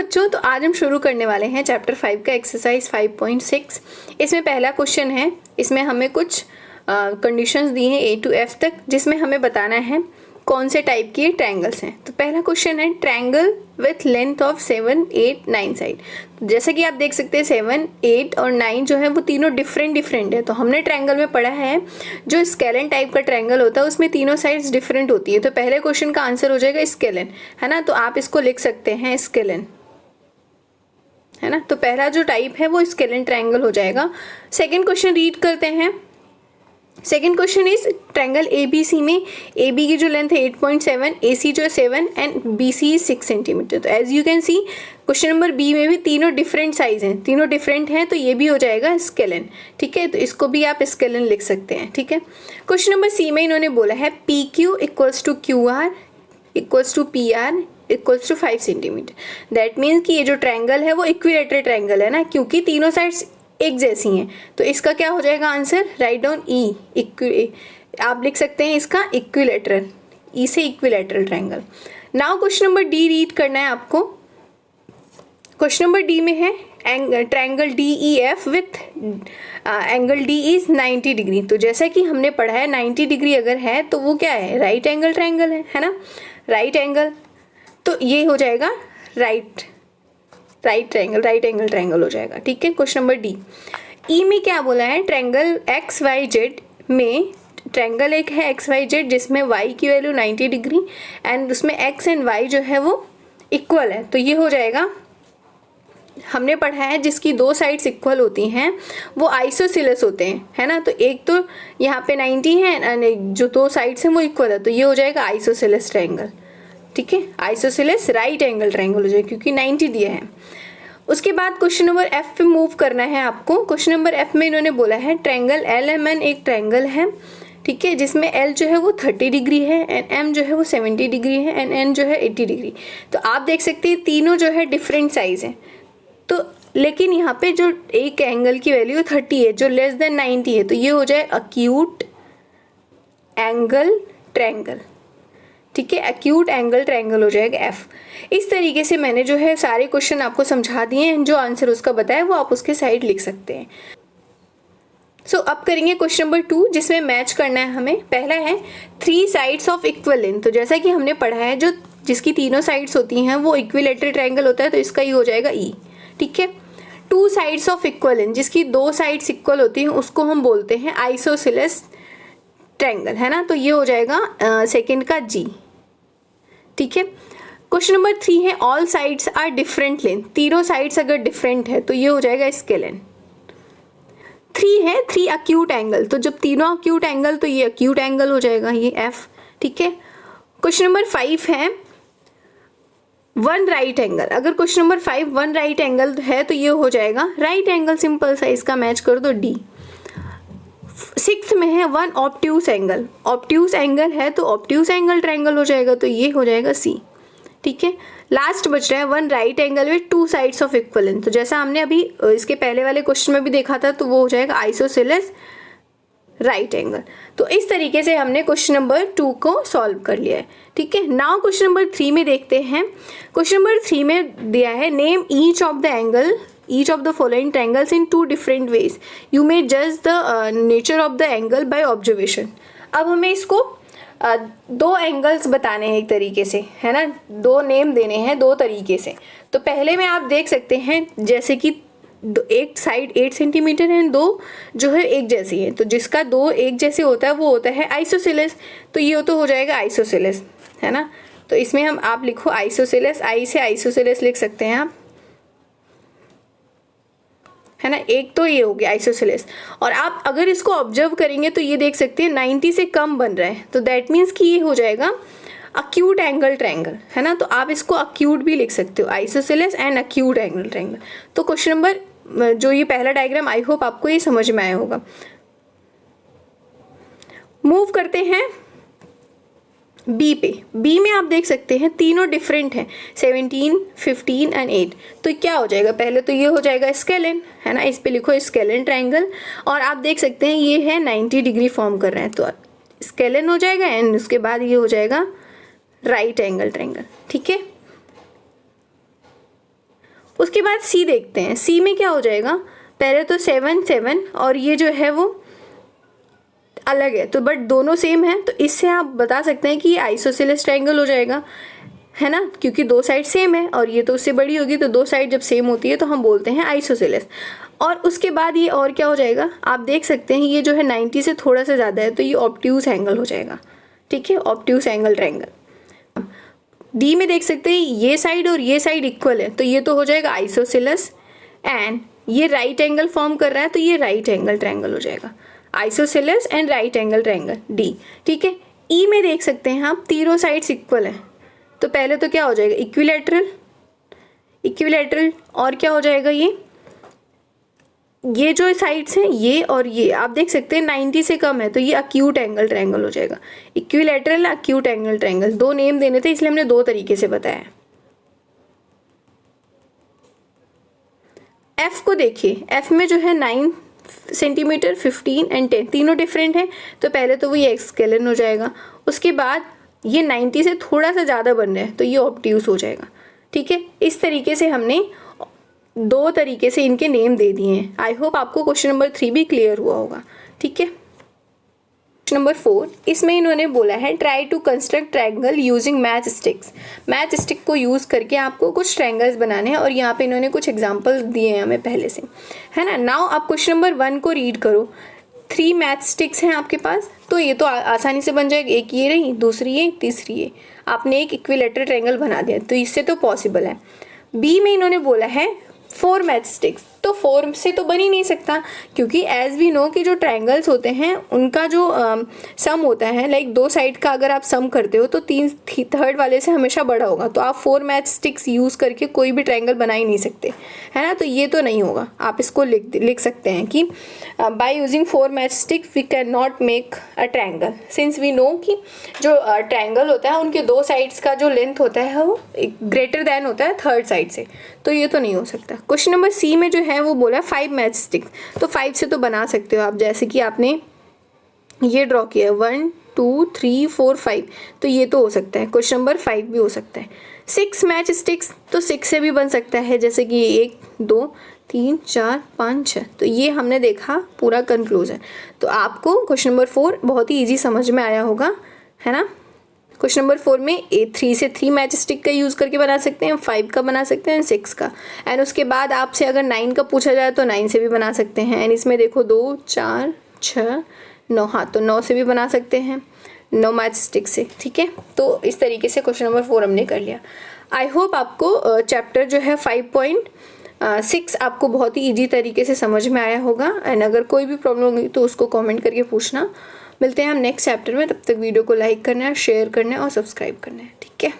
बच्चों, तो आज हम शुरू करने वाले हैं चैप्टर 5 का एक्सरसाइज 5.6। इसमें पहला क्वेश्चन है, इसमें हमें कुछ कंडीशंस दी हैं A to F तक, जिसमें हमें बताना है कौन से टाइप के ट्रायंगल्स हैं। तो पहला क्वेश्चन है triangle with length of 7, 8, 9 side. तो जैसे कि आप देख सकते हैं 7, 8 और 9 जो है वो तीनों डिफरेंट है। तो हमने ट्रायंगल में पढ़ा है जो स्केलन टाइप का ट्रायंगल होता है उसमें तीनों साइड्स डिफरेंट होती है। तो पहले क्वेश्चन का आंसर हो जाएगा स्केलन, है ना। तो आप इसको लिख सकते हैं स्केलन, है ना। तो पहला जो टाइप है वो स्केलन ट्रायंगल हो जाएगा। सेकेंड क्वेश्चन रीड करते हैं। Second question is triangle ABC में AB की जो लेंथ है 8.7, AC जो है 7 एंड BC 6 सेंटीमीटर। तो as you can see question number B में भी तीनों डिफरेंट साइज हैं, तीनों डिफरेंट हैं, तो ये भी हो जाएगा स्केलन, ठीक है। तो इसको भी आप स्केलन लिख सकते हैं, ठीक है। क्वेश्चन नंबर C में इन्होंने बोला है PQ equals to QR equals to PR equals to 5 centimetre. That means कि ये जो ट्रायंगल है वो इक्विलेटरल ट्रायंगल है ना, क्योंकि तीनों साइड्स एक जैसी हैं। तो इसका क्या हो जाएगा आंसर, राइट डाउन E। आप लिख सकते हैं इसका इक्विलेटरल, E से equilateral triangle. Now question number D read करना है आपको। क्वेश्चन नंबर D में है triangle DEF with angle D is 90 degree. तो जैसा कि हमने पढ़ा है 90 डिग्री अगर है तो वो क्या है, राइट एंगल ट्रायंगल है ना, राइट एंगल। तो ये हो जाएगा राइट एंगल ट्रायंगल हो जाएगा, ठीक है। Question number D। E में क्या बोला है, ट्रायंगल XYZ में ट्रायंगल एक है XYZ जिसमें Y की वैल्यू 90 डिग्री एंड उसमें X एंड Y जो है वो इक्वल है। तो ये हो जाएगा, हमने पढ़ा है जिसकी दो साइड्स इक्वल होती हैं वो आइसोसेलेस होते हैं, है ना। तो एक तो यहाँ पे 90 है एंड जो दो साइड्स हैं वो इक्वल है, तो ये हो जाएगा आइसोसेलेस ट्रायंगल, ठीक है। आइसोसेलेस राइट एंगल ट्रायंगल हो जाएगा क्योंकि 90 दिया है। उसके बाद क्वेश्चन नंबर F पे मूव करना है आपको। क्वेश्चन नंबर F में इन्होंने बोला है ट्रायंगल LMN एक ट्रायंगल है, ठीक है, जिसमें L जो है वो 30 डिग्री है एंड M जो है वो 70 डिग्री है एंड N जो है 80 डिग्री। तो आप देख सकते हैं तीनों जो है डिफरेंट साइज है। तो लेकिन यहाँ पे जो एक एंगल की वैल्यू 30 है जो लेस देन 90 है, तो ये हो जाए अक्यूट एंगल ट्रायंगल, ठीक है। एक्यूट एंगल ट्रायंगल हो जाएगा F। इस तरीके से मैंने जो है सारे क्वेश्चन आपको समझा दिए हैं, जो आंसर उसका बताया वो आप उसके साइड लिख सकते हैं। सो अब करेंगे क्वेश्चन नंबर 2 जिसमें मैच करना है हमें। पहला है 3 साइड्स ऑफ इक्वल लेंथ। तो जैसा कि हमने पढ़ा है जो जिसकी तीनों साइड्स होती हैं वो इक्विलेटरल ट्रायंगल होता है, तो इसका ही हो जाएगा E, ठीक है। 2 साइड्स ऑफ इक्वल लेंथ, जिसकी दो साइड्स इक्वल होती हैं उसको हम बोलते हैं आइसोसेलेस ट्रायंगल, है ना। तो ये हो जाएगा सेकेंड का G, ठीक है। क्वेश्चन नंबर 3 है all sides are different length. तीनों साइड्स अगर डिफरेंट है तो ये हो जाएगा स्केलन। 3 है 3 अक्यूट एंगल, तो जब तीनों अक्यूट एंगल तो ये अक्यूट एंगल हो जाएगा, ये F, ठीक है। क्वेश्चन नंबर 5 है 1 राइट एंगल। अगर क्वेश्चन नंबर 5 1 राइट एंगल है तो ये हो जाएगा राइट एंगल, सिंपल सा, इसका मैच कर दो D। 6 में है 1 ऑब्ट्यूस एंगल। ऑब्ट्यूस एंगल है तो ऑब्ट्यूस एंगल ट्रायंगल हो जाएगा, तो ये हो जाएगा C, ठीक है। लास्ट बच रहा है 1 right angle with 2 sides of equal length. तो जैसा हमने अभी इसके पहले वाले क्वेश्चन में भी देखा था, तो वो हो जाएगा आइसोसेलेस राइट एंगल। तो इस तरीके से हमने क्वेश्चन नंबर 2 को सॉल्व कर लिया है, ठीक है। नाउ क्वेश्चन नंबर 3 में देखते हैं। क्वेश्चन नंबर 3 में दिया है name each of the following triangles in 2 different ways. You may judge the nature of the angle by observation. अब हमें इसको दो एंगल्स बताने हैं एक तरीके से, है ना, दो नेम देने हैं दो तरीके से। तो पहले में आप देख सकते हैं जैसे कि एक साइड 8 सेंटीमीटर है, दो जो है एक जैसी है, तो जिसका दो एक जैसे होता है वो होता है आइसोसेलेस। तो ये तो हो जाएगा आइसोसेलेस, है ना। तो इसमें आप लिखो आइसोसेलेस, आई से आइसोसेलेस लिख सकते हैं आप, है ना। एक तो ये हो गया आइसोसेलेस। और आप अगर इसको ऑब्जर्व करेंगे तो ये देख सकते हैं 90 से कम बन रहा है, तो दैट मीन्स कि ये हो जाएगा अक्यूट एंगल ट्रायंगल, है ना। तो आप इसको अक्यूट भी लिख सकते हो, isosceles and acute angle triangle. तो क्वेश्चन नंबर जो ये पहला डायग्राम, आई होप आपको ये समझ में आया होगा। मूव करते हैं B पे। B में आप देख सकते हैं तीनों डिफरेंट हैं, 17, 15 एंड 8। तो क्या हो जाएगा, पहले तो ये हो जाएगा स्केलन, है ना, इस पे लिखो स्केलन ट्रायंगल। और आप देख सकते हैं ये है 90 डिग्री फॉर्म कर रहे हैं, तो स्केलन हो जाएगा एंड उसके बाद ये हो जाएगा राइट एंगल ट्रायंगल, ठीक है। उसके बाद सी देखते हैं, सी में क्या हो जाएगा, पहले तो 7 7 और ये जो है वो अलग है, तो बट दोनों सेम है, तो इससे आप बता सकते हैं कि ये आइसोसेलेस ट्रायंगल हो जाएगा, है ना, क्योंकि दो साइड सेम है और ये तो उससे बड़ी होगी, तो दो साइड जब सेम होती है तो हम बोलते हैं आइसोसेलेस। और उसके बाद ये और क्या हो जाएगा, आप देख सकते हैं ये जो है 90 से थोड़ा सा ज़्यादा है, तो ये ऑब्ट्यूज एंगल हो जाएगा, ठीक है, ऑब्ट्यूज एंगल ट्रायंगल। डी में देख सकते हैं ये साइड और ये साइड इक्वल है, तो ये तो हो जाएगा आइसोसेलेस, एंड ये राइट एंगल फॉर्म कर रहा है, तो ये राइट एंगल ट्रायंगल हो जाएगा, isosceles and right angle triangle, D, ठीक है। ई में देख सकते हैं आप तीनों साइड्स इक्वल है, तो पहले तो क्या हो जाएगा, इक्विलैटरल, इक्विलैटरल, और क्या हो जाएगा, ये जो साइड्स हैं ये और ये आप देख सकते हैं 90 से कम है, तो ये अक्यूट एंगल ट्रायंगल हो जाएगा, इक्विलैटरल अक्यूट एंगल ट्रायंगल। दो नेम देने थे इसलिए हमने दो तरीके से बताया। एफ को देखिए, एफ में जो है 9 सेंटीमीटर, 15 एंड 10 तीनों डिफरेंट है, तो पहले तो वो ये एक्सकेलन हो जाएगा, उसके बाद ये 90 से थोड़ा सा ज़्यादा बन रहा है, तो ये ऑब्ट्यूस हो जाएगा, ठीक है। इस तरीके से हमने दो तरीके से इनके नेम दे दिए हैं। आई होप आपको क्वेश्चन नंबर 3 भी क्लियर हुआ होगा, ठीक है। क्वेश्चन नंबर 4, इसमें इन्होंने बोला है try to construct triangle using match sticks. Match stick को यूज़ करके आपको कुछ ट्रायंगल्स बनाने हैं, और यहाँ पे इन्होंने कुछ एग्जांपल्स दिए हैं हमें पहले से, है ना। नाउ आप क्वेश्चन नंबर 1 को रीड करो। 3 मैच स्टिक्स हैं आपके पास, तो ये तो आसानी से बन जाएगा, एक ये रही, दूसरी ये, तीसरी ये, आपने एक इक्विलैटरल ट्रायंगल बना दिया, तो इससे तो पॉसिबल है। बी में इन्होंने बोला है 4 मैच स्टिक्स, तो 4 से तो बन ही नहीं सकता, क्योंकि एज वी नो कि जो ट्रायंगल्स होते हैं उनका जो सम होता है, लाइक दो साइड का अगर आप सम करते हो तो थर्ड वाले से हमेशा बड़ा होगा, तो आप 4 मैच स्टिक्स यूज़ करके कोई भी ट्रायंगल बना ही नहीं सकते, है ना। तो ये तो नहीं होगा, आप इसको लिख सकते हैं कि by using 4 match stick we can not make a triangle, since we know कि जो ट्रायंगल होता है उनके दो साइड्स का जो लेंथ होता है वो ग्रेटर देन होता है थर्ड साइड से, तो ये तो नहीं हो सकता। क्वेश्चन नंबर सी में जो है वो बोला 5 मैच स्टिक्स, तो 5 से तो बना सकते हो आप, जैसे कि आपने ये ड्रॉ किया 1 2 3 4 5, तो ये तो हो सकता है। क्वेश्चन नंबर 5 भी हो सकता है। 6 मैच स्टिक्स, तो 6 से भी बन सकता है, जैसे कि 1 2 3 4 5 6, तो ये हमने देखा पूरा कंक्लूजन। तो आपको क्वेश्चन नंबर 4 बहुत ही ईजी समझ में आया होगा, है ना। क्वेश्चन नंबर 4 में 3 से 3 मैच स्टिक का यूज़ करके बना सकते हैं, 5 का बना सकते हैं, 6 का, एंड उसके बाद आपसे अगर 9 का पूछा जाए तो 9 से भी बना सकते हैं, एंड इसमें देखो 2 4 6 9, हाँ तो 9 से भी बना सकते हैं, 9 मैच स्टिक से, ठीक है। तो इस तरीके से क्वेश्चन नंबर 4 हमने कर लिया। आई होप आपको चैप्टर जो है 5.6 आपको बहुत ही ईजी तरीके से समझ में आया होगा, एंड अगर कोई भी प्रॉब्लम होगी तो उसको कमेंट करके पूछना। मिलते हैं हम नेक्स्ट चैप्टर में, तब तक वीडियो को लाइक करना है, शेयर करना है और सब्सक्राइब करना है, ठीक है।